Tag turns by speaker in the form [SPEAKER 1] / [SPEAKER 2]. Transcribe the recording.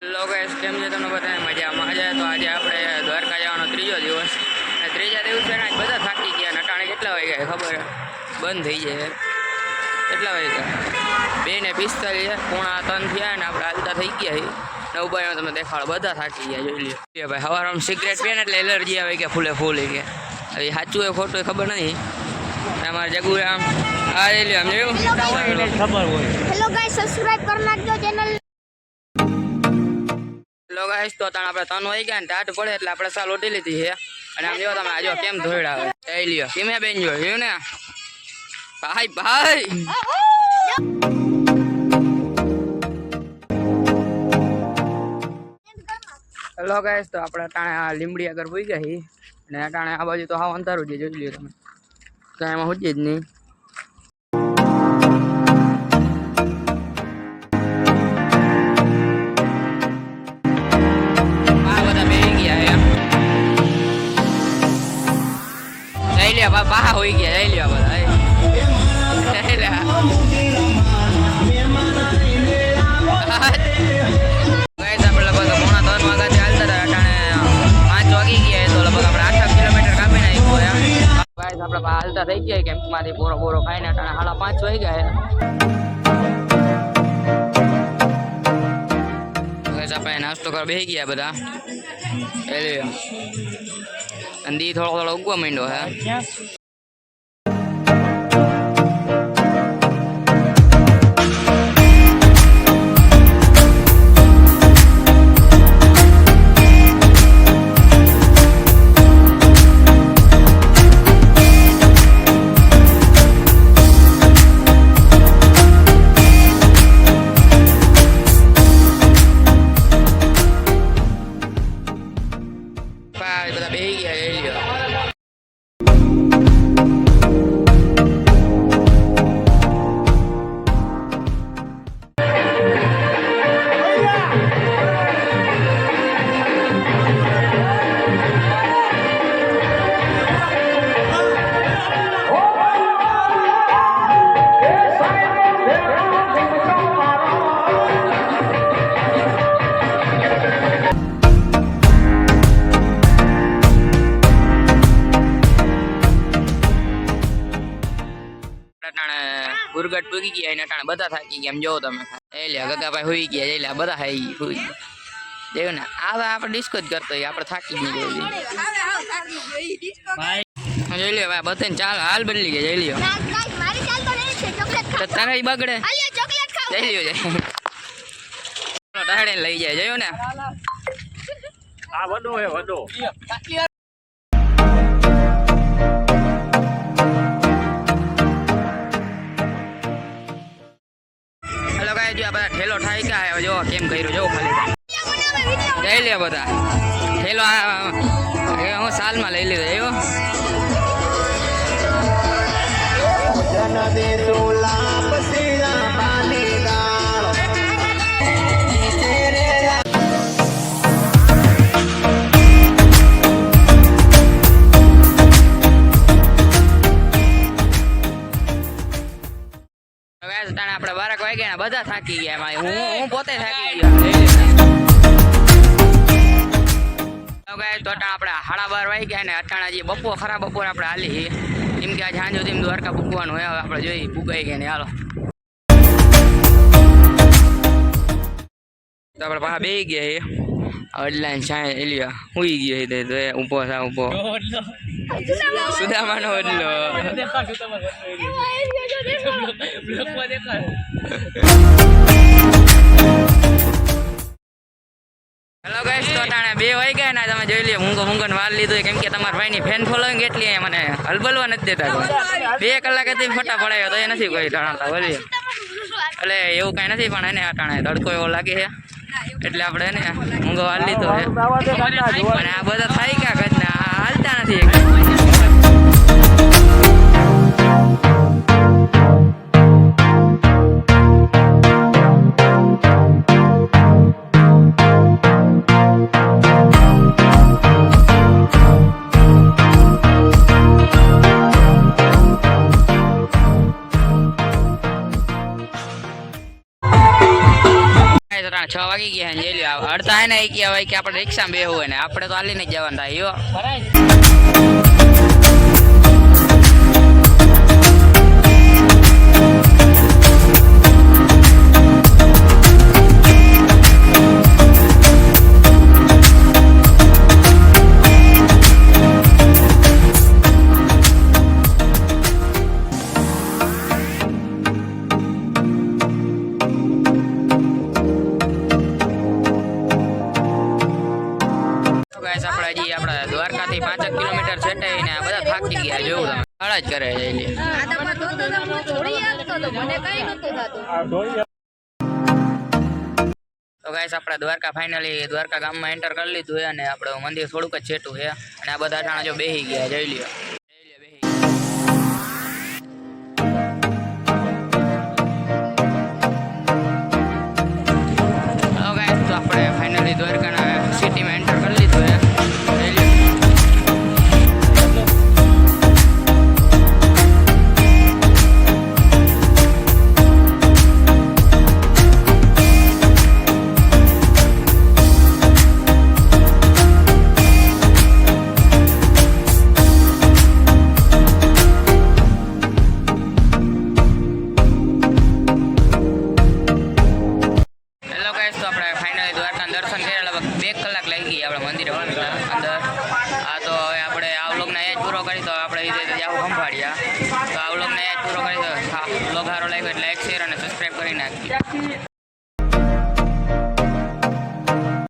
[SPEAKER 1] Hello guys, કેમ છે તમને બધાને મજામાં છે? તો આજે આપણે દ્વારકા જવાનો ત્રીજો દિવસ અને ત્રીજા દિવસે આજ બધા થાકી ગયા. નટાણે કેટલા વાગ્યા ખબર? બંધ થઈ જાય કેટલા વાગ્યા? 2:45 પોણા 3 થયા ને આપણે હાલતા થઈ ગયા. નવભાઈઓ તમે દેખાડો, બધા થાકી ગયા. જોઈ લ્યો ભાઈ, સવારમાં સિગરેટ પીએ ને એટલે એલર્જી આવે કે ફૂલે ફૂલ કે હવે સાચું એ ખોટું ખબર નહીં. અમારે જગુરામ આ લઈ લ્યો, આમ જોયું ખબર હોય.
[SPEAKER 2] હેલો ગાઈસ, સબસ્ક્રાઇબ કરી નાખજો ચેનલ.
[SPEAKER 1] હેલો ગાઈસ, તો તાણ આપણે 3 વાગી ગયા ને ટાટ પડે એટલે આપણે સાલ ઓટી લીધી છે. અને આમ જો તમે આજો કેમ ધોઈડા આવે. જઈ લ્યો કેમે બેન જોયું ને ભાઈ ભાઈ. હેલો ગાઈસ, તો આપણે ટાણે આ લીમડી આગળ પોઈ ગયા છીએ અને ટાણે આ બાજુ તો હાવ અંધારું છે. જોઈ લ્યો તમે, કાંઈ એમાં હોતી જ નહીં. પાહા હોઈ ગયા. જઈ લ્યો બધા આપણે લગભગ પોણા 3 વાગ્યાથી હાલતા હતા. અટાણે 5 વાગી ગયા તો લગભગ આપણે 8 કિલોમીટર કાપી નાખ્યું. ગાઈસ આપણે હાલતા થઈ ગયા કેમ્પમાંથી બોરો બોરો ખાઈને. અટાણે 5:30 વાગી ગયા. ગાઈસ આપણે નાસ્તો કરવા બેસી ગયા બધા. અને દી થોડો થોડો ઉગવા માંડ્યો હે. બધા બેસી ગયા. જઈ લ્યો ગુરગટ પૂગી ગયા એને ટાણે બધા થાકી ગયા. એમ જોવો તમે. એ લ્યા ગગાભાઈ હોઈ ગયા. જઈ લ્યા બધા હોઈ ગયા. દેવ ને આ આપણે ડિસ્કો જ કરતો હોય, આપણે થાકી જ નહીં જોઈ. જોઈ લ્યો ભાઈ, બધાને ચાલ હાલ બદલી ગયા. જઈ લ્યો તારા બગડે. જઈ લ્યો જાય લઈ જાય. જોયું ને
[SPEAKER 3] આ વડો હે વડો.
[SPEAKER 1] ઠેલો થાય ક્યાં જો કેમ કર્યું જો ખાલી જઈ લે બધા. ઠેલો હું સાલમાં લઈ લીધો એવો. આપણે 12 વાગ્યા બધા થાકી ગયા. હું પોતે થાકી ગયો. તો આપણે 12:30 વાગ્યા ને અટાણા જે બપોર ખરા બપોર આપણે હાલી એમ કે આજે સાંજ સુધી દ્વારકા પૂગવાનું હોય. હવે આપણે જોઈ પૂગાઈ ગયા ને હાલો. તો આપણે પાછા બેસી ગયા. અડલાઈન છાંય એલિયા હુઈ ગયો તો ઊભો થા ઊભો સુદામાનો અડલો. હેલો ગાઈસ, તો ટાણે 2 વાગ્યા ને તમે જોઈ લ્યો મૂંગો વાર લીધો કેમ કે તમારા ભાઈની ફેન ફોલોઈંગ એટલી મને હલબલવા નથી દેતા. 2 કલાકેથી ફટા પડાયો તો એ નથી કોઈ ટાણતા બોલીએ. એટલે એવું કાંઈ નથી પણ એને ટાણે તડકો એવો લાગે છે એટલે આપણે એને મૂંગો વાર લીધો છે. અને આ બધા થાય ક્યાં કદના હાલતા નથી. વાગી ગયા. જઈ લ્યો અડધા હે ને એ કે હોય કે આપણે રિક્ષામાં બેહવું હોય ને આપણે તો હાલીને જ જવાનું થાય યો ગાઈસ આપણે હજી આપણા દ્વારકાથી 5 કિલોમીટર છેટે ને આ બધા થાકી ગયા જેવું તમે હળા જ કરે છે એટલે તો ગાઈસ આપણે દ્વારકા ફાઇનલી દ્વારકા ગામમાં એન્ટર કરી લીધું છે અને આપણે મંદિર થોડુંક જ છેટું છે અને આ બધા ટાણા જો બેહી ગયા જઈ લ્યો તો ગાઈસ તો આપણે ફાઇનલી દ્વારકાના સિટીમાં એન્ટર કરી લીધું છે જઈ લ્યો હેલો ગાઈસ તો આપણે ફાઇનલી દ્વારકાના દર્શન કર્યા લગભગ 2 કલાક લાગી ગઈ આપણે મંદિરે વળતા અંદર આ તો હવે આપણે આ વ્લોગને અહીંયા જ પૂરો કરી તો આપણે એ રીતે જાવ ખંભાળ્યા તો આ વ્લોગને અહીંયા જ પૂરો કરી તો વ્લોગ સારો લાગ્યો એટલે લાઈક શેર અને સબસ્ક્રાઈબ કરી નાખી